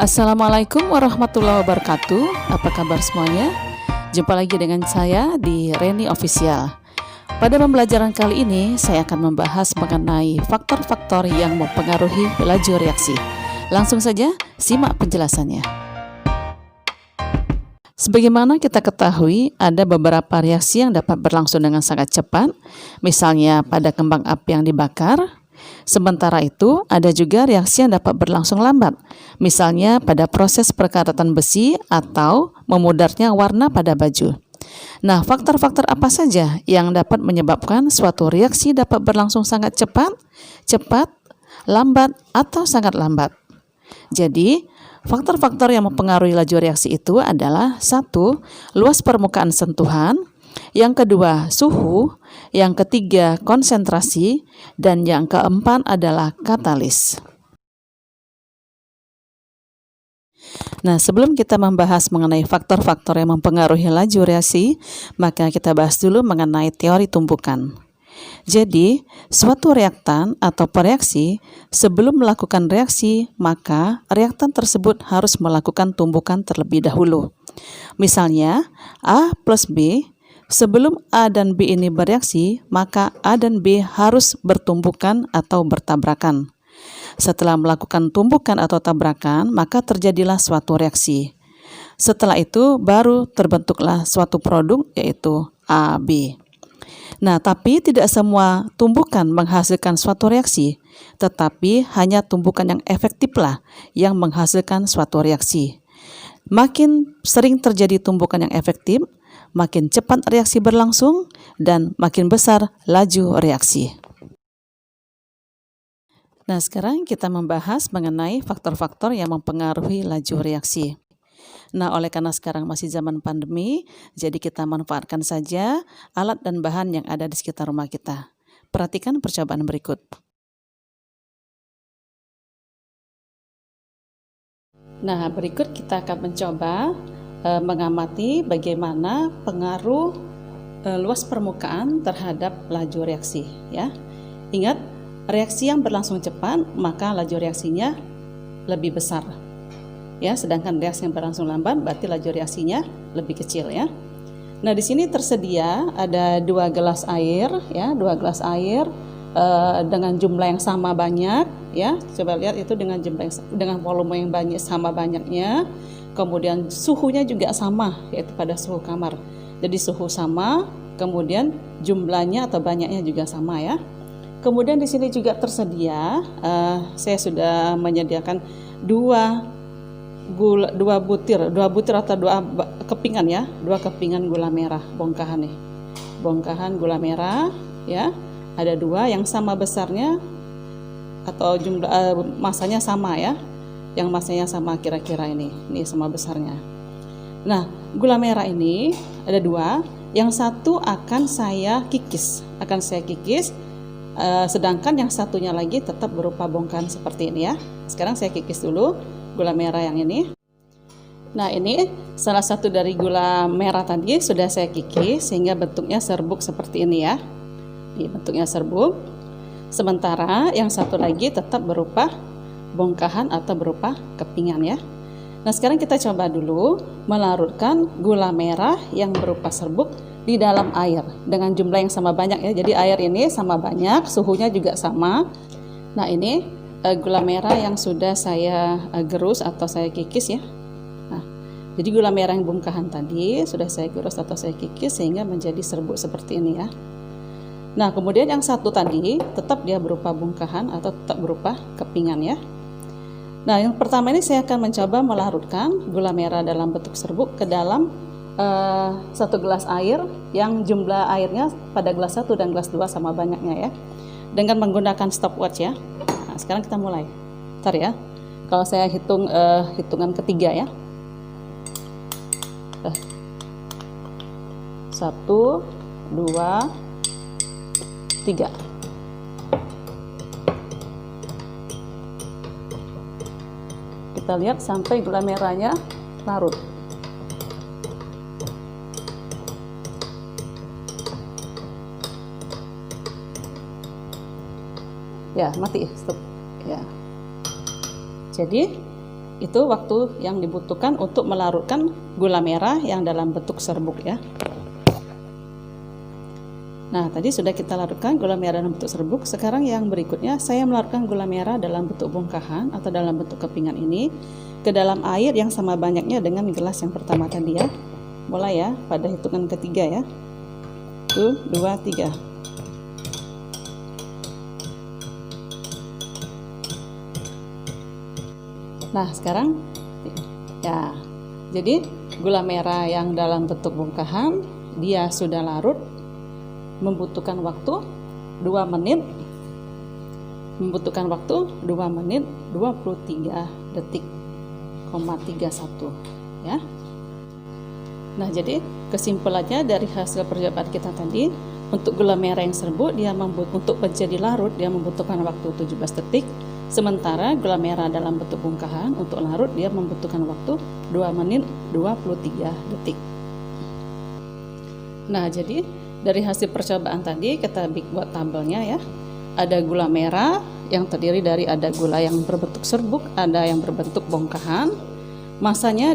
Assalamualaikum warahmatullahi wabarakatuh. Apa kabar semuanya? Jumpa lagi dengan saya di Reni Official. Pada pembelajaran kali ini saya akan membahas mengenai faktor-faktor yang mempengaruhi laju reaksi. Langsung saja simak penjelasannya. Sebagaimana kita ketahui, ada beberapa reaksi yang dapat berlangsung dengan sangat cepat, misalnya pada kembang api yang dibakar. Sementara itu, ada juga reaksi yang dapat berlangsung lambat, misalnya pada proses perkaratan besi atau memudarnya warna pada baju. Nah, faktor-faktor apa saja yang dapat menyebabkan suatu reaksi dapat berlangsung sangat cepat, lambat, atau sangat lambat? Jadi, faktor-faktor yang mempengaruhi laju reaksi itu adalah 1. Luas permukaan sentuhan, yang kedua suhu, yang ketiga konsentrasi, dan yang keempat adalah katalis. Nah, sebelum kita membahas mengenai faktor-faktor yang mempengaruhi laju reaksi, maka kita bahas dulu mengenai teori tumbukan. Jadi, suatu reaktan atau pereaksi sebelum melakukan reaksi, maka reaktan tersebut harus melakukan tumbukan terlebih dahulu. Misalnya, A plus B. Sebelum A dan B ini bereaksi, maka A dan B harus bertumbukan atau bertabrakan. Setelah melakukan tumbukan atau tabrakan, maka terjadilah suatu reaksi. Setelah itu baru terbentuklah suatu produk, yaitu AB. Nah, tapi tidak semua tumbukan menghasilkan suatu reaksi, tetapi hanya tumbukan yang efektiflah yang menghasilkan suatu reaksi. Makin sering terjadi tumbukan yang efektif, makin cepat reaksi berlangsung, dan makin besar laju reaksi. Nah, sekarang kita membahas mengenai faktor-faktor yang mempengaruhi laju reaksi. Nah, oleh karena sekarang masih zaman pandemi, jadi kita manfaatkan saja alat dan bahan yang ada di sekitar rumah kita. Perhatikan percobaan berikut. Nah, berikut kita akan mencoba mengamati bagaimana pengaruh luas permukaan terhadap laju reaksi, ya. Ingat, reaksi yang berlangsung cepat maka laju reaksinya lebih besar, ya. Sedangkan reaksi yang berlangsung lambat berarti laju reaksinya lebih kecil, ya. Nah, di sini tersedia ada 2 gelas air, ya, 2 gelas air dengan jumlah yang sama banyak, ya. Coba lihat itu dengan volume yang banyak, sama banyaknya. Kemudian suhunya juga sama, yaitu pada suhu kamar. Jadi suhu sama, kemudian jumlahnya atau banyaknya juga sama, ya. Kemudian di sini juga tersedia, saya sudah menyediakan 2 butir atau 2 kepingan, ya, 2 kepingan gula merah bongkahan nih, bongkahan gula merah, ya. Ada 2 yang sama besarnya atau jumlah masanya sama, ya. Yang masanya sama kira-kira ini sama besarnya. Nah, gula merah ini ada 2, yang satu akan saya kikis, sedangkan yang satunya lagi tetap berupa bongkahan seperti ini, ya. Sekarang saya kikis dulu gula merah yang ini. Nah, ini salah satu dari gula merah tadi sudah saya kikis sehingga bentuknya serbuk seperti ini, ya. Ini bentuknya serbuk. Sementara yang satu lagi tetap berupa bongkahan atau berupa kepingan, ya. Nah, sekarang kita coba dulu melarutkan gula merah yang berupa serbuk di dalam air dengan jumlah yang sama banyak, ya. Jadi air ini sama banyak, suhunya juga sama. Nah, ini gula merah yang sudah saya gerus atau saya kikis, ya. Nah, jadi gula merah yang bongkahan tadi sudah saya gerus atau saya kikis sehingga menjadi serbuk seperti ini, ya. Nah, kemudian yang satu tadi tetap dia berupa bongkahan atau tetap berupa kepingan, ya. Nah, yang pertama ini saya akan mencoba melarutkan gula merah dalam bentuk serbuk ke dalam 1 gelas air yang jumlah airnya pada gelas 1 dan gelas 2 sama banyaknya, ya. Dengan menggunakan stopwatch, ya. Nah, sekarang kita mulai. Bentar, ya. Kalau saya hitung hitungan ketiga, ya. 1, 2, 3. Kita lihat sampai gula merahnya larut. Ya, mati, stop. Ya. Jadi itu waktu yang dibutuhkan untuk melarutkan gula merah yang dalam bentuk serbuk ya. Nah, tadi sudah kita larutkan gula merah dalam bentuk serbuk. Sekarang yang berikutnya saya melarutkan gula merah dalam bentuk bongkahan atau dalam bentuk kepingan ini ke dalam air yang sama banyaknya dengan gelas yang pertama tadi ya. Mulai ya, pada hitungan ketiga ya. 1, 2, 3. Nah, sekarang ya. Jadi gula merah yang dalam bentuk bongkahan dia sudah larut, membutuhkan waktu 2 menit. Membutuhkan waktu 2 menit 23 detik, 31 ya. Nah, jadi kesimpulannya dari hasil percobaan kita tadi, untuk gula merah yang serbuk dia untuk menjadi larut dia membutuhkan waktu 17 detik. Sementara gula merah dalam bentuk bongkahan untuk larut dia membutuhkan waktu 2 menit 23 detik. Nah, jadi dari hasil percobaan tadi kita buat tabelnya ya. Ada gula merah yang terdiri dari ada gula yang berbentuk serbuk, ada yang berbentuk bongkahan. Masanya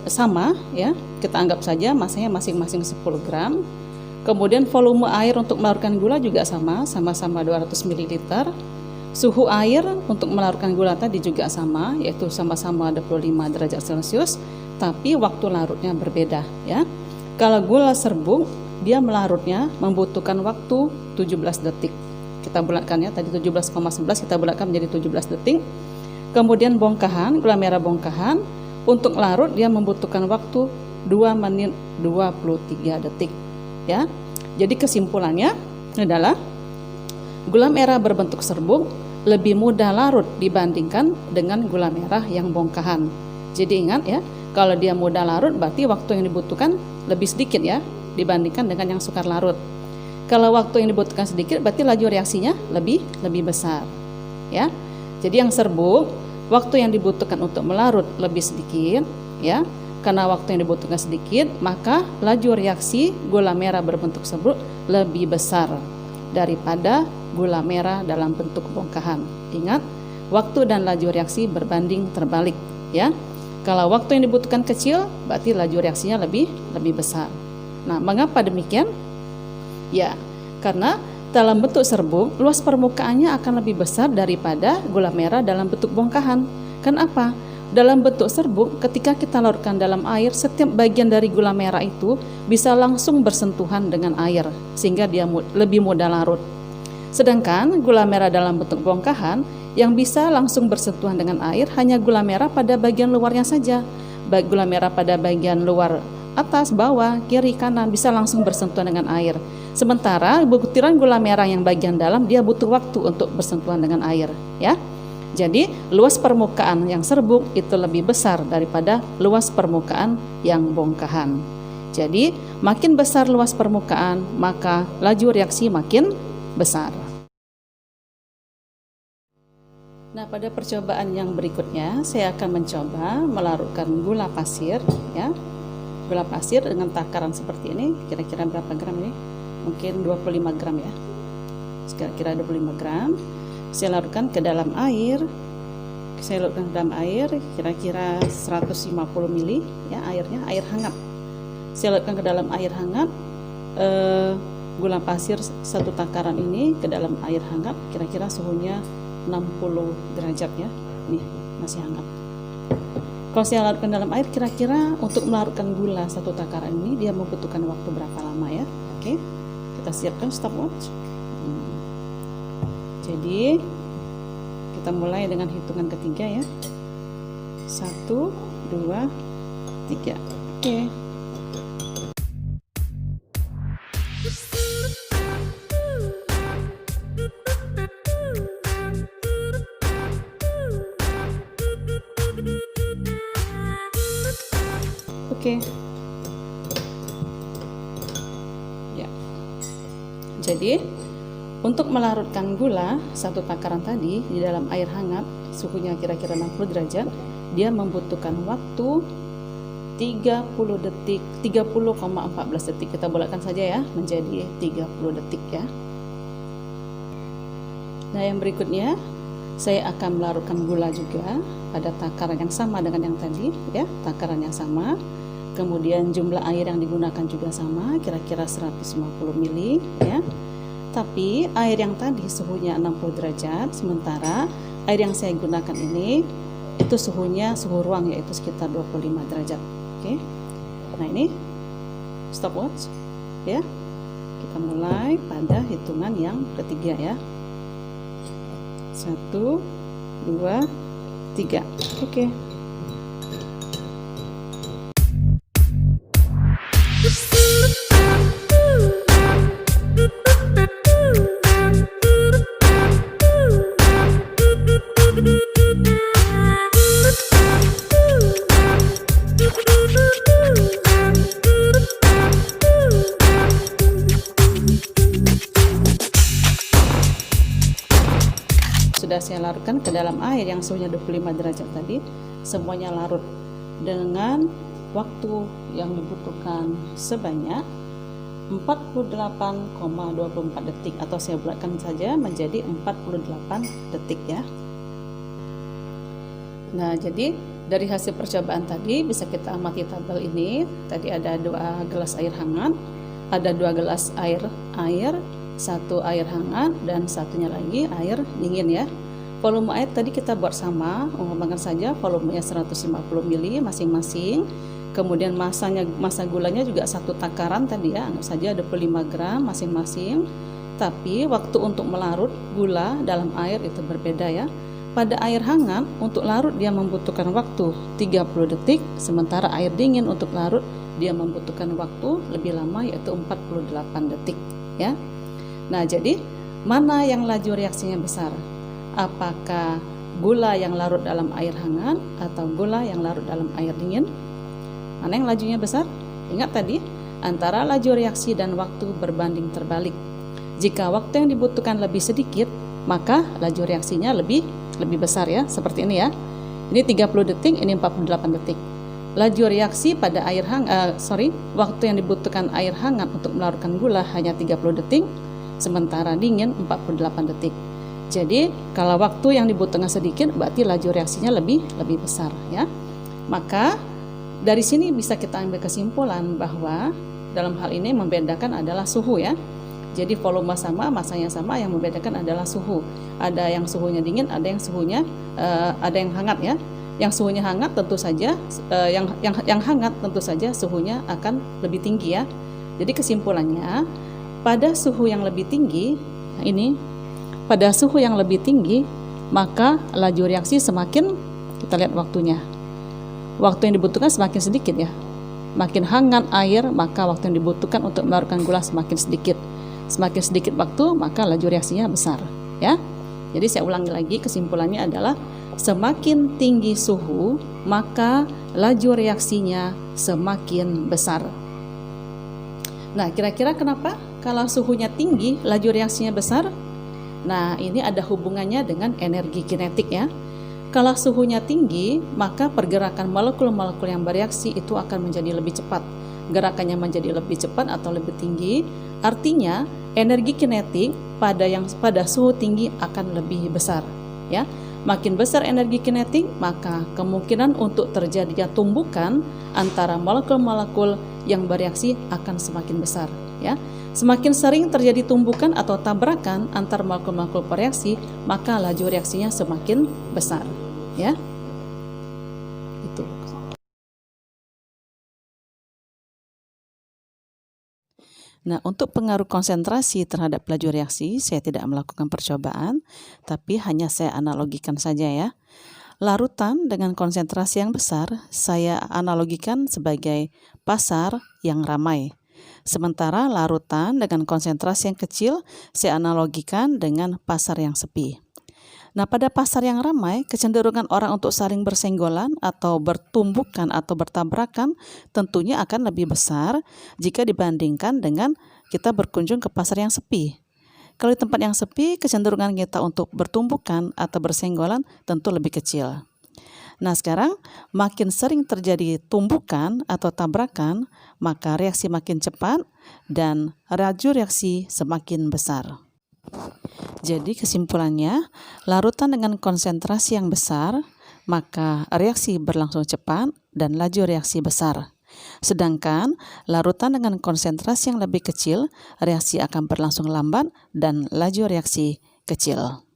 sama ya. Kita anggap saja masanya masing-masing 10 gram. Kemudian volume air untuk melarutkan gula juga sama-sama 200 ml. Suhu air untuk melarutkan gula tadi juga sama, yaitu sama-sama 25 derajat Celcius, tapi waktu larutnya berbeda ya. Kalau gula serbuk, dia melarutnya membutuhkan waktu 17 detik. Kita bulatkan ya, tadi 17,11 kita bulatkan menjadi 17 detik. Kemudian bongkahan, gula merah bongkahan, untuk larut dia membutuhkan waktu 2 menit 23 detik ya. Jadi kesimpulannya adalah gula merah berbentuk serbuk lebih mudah larut dibandingkan dengan gula merah yang bongkahan. Jadi ingat ya, kalau dia mudah larut berarti waktu yang dibutuhkan lebih sedikit ya dibandingkan dengan yang sukar larut. Kalau waktu yang dibutuhkan sedikit berarti laju reaksinya lebih besar ya. Jadi yang serbuk waktu yang dibutuhkan untuk melarut lebih sedikit ya. Karena waktu yang dibutuhkan sedikit, maka laju reaksi gula merah berbentuk serbuk lebih besar daripada gula merah dalam bentuk bongkahan. Ingat, waktu dan laju reaksi berbanding terbalik ya. Kalau waktu yang dibutuhkan kecil, berarti laju reaksinya lebih besar. Nah, mengapa demikian? Ya, karena dalam bentuk serbuk, luas permukaannya akan lebih besar daripada gula merah dalam bentuk bongkahan. Kenapa? Dalam bentuk serbuk, ketika kita larutkan dalam air, setiap bagian dari gula merah itu bisa langsung bersentuhan dengan air, sehingga dia lebih mudah larut. Sedangkan gula merah dalam bentuk bongkahan, yang bisa langsung bersentuhan dengan air hanya gula merah pada bagian luarnya saja. Baik gula merah pada bagian luar atas, bawah, kiri, kanan bisa langsung bersentuhan dengan air. Sementara butiran gula merah yang bagian dalam dia butuh waktu untuk bersentuhan dengan air ya. Jadi luas permukaan yang serbuk itu lebih besar daripada luas permukaan yang bongkahan. Jadi makin besar luas permukaan, maka laju reaksi makin besar. Nah, pada percobaan yang berikutnya saya akan mencoba melarutkan gula pasir ya. Gula pasir dengan takaran seperti ini, kira-kira berapa gram ini? Mungkin 25 gram ya. Kira-kira 25 gram. Saya larutkan ke dalam air. Saya larutkan ke dalam air kira-kira 150 ml ya, airnya air hangat. Saya larutkan ke dalam air hangat gula pasir 1 takaran ini ke dalam air hangat, kira-kira suhunya 60 derajat ya. Nih, masih hangat. Kalau saya larutkan dalam air, kira-kira untuk melarutkan gula 1 takaran ini dia membutuhkan waktu berapa lama ya? Oke, kita siapkan stopwatch. Jadi kita mulai dengan hitungan ketiga ya. 1, 2, 3. Oke. Oke. Ya. Jadi untuk melarutkan gula 1 takaran tadi di dalam air hangat, suhunya kira-kira 60 derajat, dia membutuhkan waktu 30 detik, 30,14 detik. Kita bulatkan saja ya menjadi 30 detik ya. Nah, yang berikutnya saya akan melarutkan gula juga pada takaran yang sama dengan yang tadi ya, takaran yang sama. Kemudian jumlah air yang digunakan juga sama, kira-kira 150 ml ya. Tapi air yang tadi suhunya 60 derajat, sementara air yang saya gunakan ini itu suhunya suhu ruang, yaitu sekitar 25 derajat. Oke. Nah, ini stopwatch ya. Kita mulai pada hitungan yang ketiga ya. 1, 2, 3. Oke. Sudah saya larutkan ke dalam air yang suhunya 25 derajat tadi. Semuanya larut dengan waktu yang dibutuhkan sebanyak 48,24 detik, atau saya bulatkan saja menjadi 48 detik ya. Nah, jadi dari hasil percobaan tadi bisa kita amati tabel ini. Tadi ada 2 gelas air hangat, ada 2 gelas air, 1 air hangat, dan satunya lagi air dingin ya. Volume air tadi kita buat sama, umpamakan saja volumenya 150 ml masing-masing. Kemudian massa gulanya juga 1 takaran tadi ya, anggap saja 25 gram masing-masing. Tapi waktu untuk melarut gula dalam air itu berbeda ya. Pada air hangat untuk larut dia membutuhkan waktu 30 detik, sementara air dingin untuk larut dia membutuhkan waktu lebih lama, yaitu 48 detik ya. Nah, jadi mana yang laju reaksinya besar? Apakah gula yang larut dalam air hangat atau gula yang larut dalam air dingin? Mana yang lajunya besar? Ingat tadi, antara laju reaksi dan waktu berbanding terbalik. Jika waktu yang dibutuhkan lebih sedikit, maka laju reaksinya lebih besar ya, seperti ini ya. Ini 30 detik, ini 48 detik. Laju reaksi pada air waktu yang dibutuhkan air hangat untuk melarutkan gula hanya 30 detik, sementara dingin 48 detik. Jadi kalau waktu yang dibutuhkan sedikit, berarti laju reaksinya lebih besar ya. Maka dari sini bisa kita ambil kesimpulan bahwa dalam hal ini membedakan adalah suhu ya. Jadi volume sama, masanya sama, yang membedakan adalah suhu. Ada yang suhunya dingin, ada yang suhunya ada yang hangat ya. Yang suhunya hangat tentu saja yang hangat tentu saja suhunya akan lebih tinggi ya. Jadi kesimpulannya, pada suhu yang lebih tinggi pada suhu yang lebih tinggi, maka laju reaksi semakin, kita lihat waktunya. Waktu yang dibutuhkan semakin sedikit ya. Makin hangat air, maka waktu yang dibutuhkan untuk melarutkan gula semakin sedikit. Semakin sedikit waktu, maka laju reaksinya besar ya. Jadi saya ulangi lagi, kesimpulannya adalah semakin tinggi suhu, maka laju reaksinya semakin besar. Nah, kira-kira kenapa kalau suhunya tinggi laju reaksinya besar? Nah, ini ada hubungannya dengan energi kinetik ya. Kalau suhunya tinggi, maka pergerakan molekul-molekul yang bereaksi itu akan menjadi lebih cepat. Gerakannya menjadi lebih cepat atau lebih tinggi. Artinya, energi kinetik pada suhu tinggi akan lebih besar ya. Makin besar energi kinetik, maka kemungkinan untuk terjadinya tumbukan antara molekul-molekul yang bereaksi akan semakin besar ya. Semakin sering terjadi tumbukan atau tabrakan antar molekul-molekul bereaksi, maka laju reaksinya semakin besar ya. Itu. Nah, untuk pengaruh konsentrasi terhadap laju reaksi, saya tidak melakukan percobaan, tapi hanya saya analogikan saja ya. Larutan dengan konsentrasi yang besar, saya analogikan sebagai pasar yang ramai. Sementara larutan dengan konsentrasi yang kecil, saya analogikan dengan pasar yang sepi. Nah, pada pasar yang ramai, kecenderungan orang untuk saling bersenggolan atau bertumbukan atau bertabrakan tentunya akan lebih besar jika dibandingkan dengan kita berkunjung ke pasar yang sepi. Kalau di tempat yang sepi, kecenderungan kita untuk bertumbukan atau bersenggolan tentu lebih kecil. Nah, sekarang makin sering terjadi tumbukan atau tabrakan, maka reaksi makin cepat dan laju reaksi semakin besar. Jadi kesimpulannya, larutan dengan konsentrasi yang besar, maka reaksi berlangsung cepat dan laju reaksi besar. Sedangkan larutan dengan konsentrasi yang lebih kecil, reaksi akan berlangsung lambat dan laju reaksi kecil.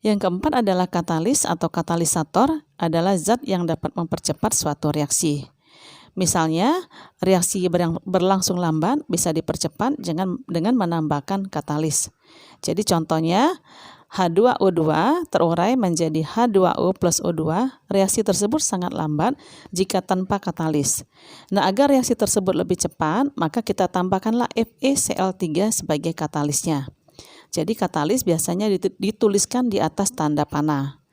Yang keempat adalah katalis atau katalisator adalah zat yang dapat mempercepat suatu reaksi. Misalnya, reaksi berlangsung lambat bisa dipercepat dengan menambahkan katalis. Jadi contohnya, H2O2 terurai menjadi H2O plus O2, reaksi tersebut sangat lambat jika tanpa katalis. Nah, agar reaksi tersebut lebih cepat, maka kita tambahkanlah FeCl3 sebagai katalisnya. Jadi katalis biasanya dituliskan di atas tanda panah.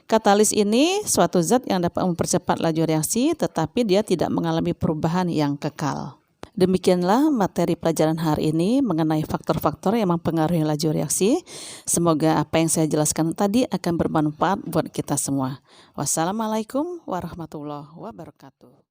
Katalis ini suatu zat yang dapat mempercepat laju reaksi, tetapi dia tidak mengalami perubahan yang kekal. Demikianlah materi pelajaran hari ini mengenai faktor-faktor yang mempengaruhi laju reaksi. Semoga apa yang saya jelaskan tadi akan bermanfaat buat kita semua. Wassalamualaikum warahmatullahi wabarakatuh.